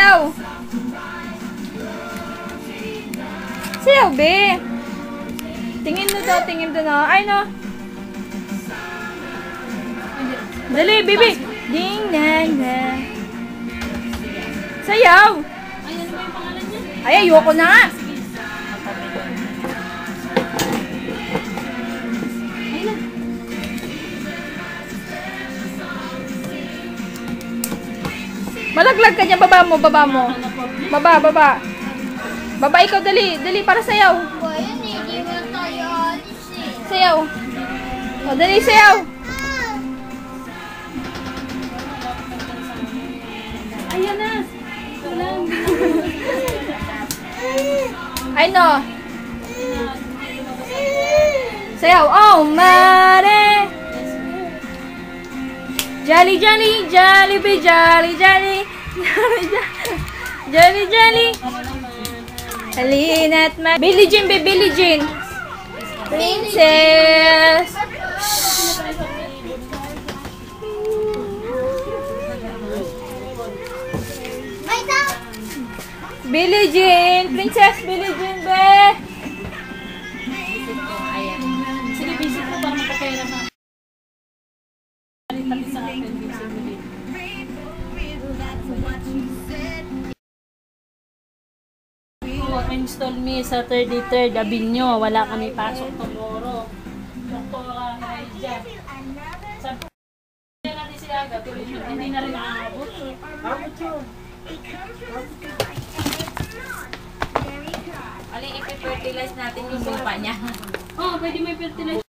Sayaw! Sayaw, be! Tingin mo daw, tingin doon, oh. Ay, no. Dali, baby! Ding, dang, dang. Sayaw! Ay, ano ba yung pangalan niya? Ay, ayoko na nga! Malaglag ka niya, baba mo, baba mo. Baba, baba. Baba, ikaw, dali. Dali, para sayaw. Ayan, hindi mo tayo alis eh. Sayaw. O, dali, sayaw. Ayan na. Ay, no. Sayaw. Oh, mare. Jolly, jolly, Jollibee, jolly, jolly. Jolly, jolly. Halina't Billie Jean, be, Billie Jean. Princess. Billie Jean, Princess Billie Jean, be. Ayan. Sige, visit ko para makapera na. Tabi sa akin, visit ko din. Install me sa 33rd Avenue. Wala kami pasok tomorrow. Doktora Naija. Sabi natin si Aga, hindi na rin makakabot. Aling ipi-fertilize natin yung lupa niya. Oo, pwede may fertilize.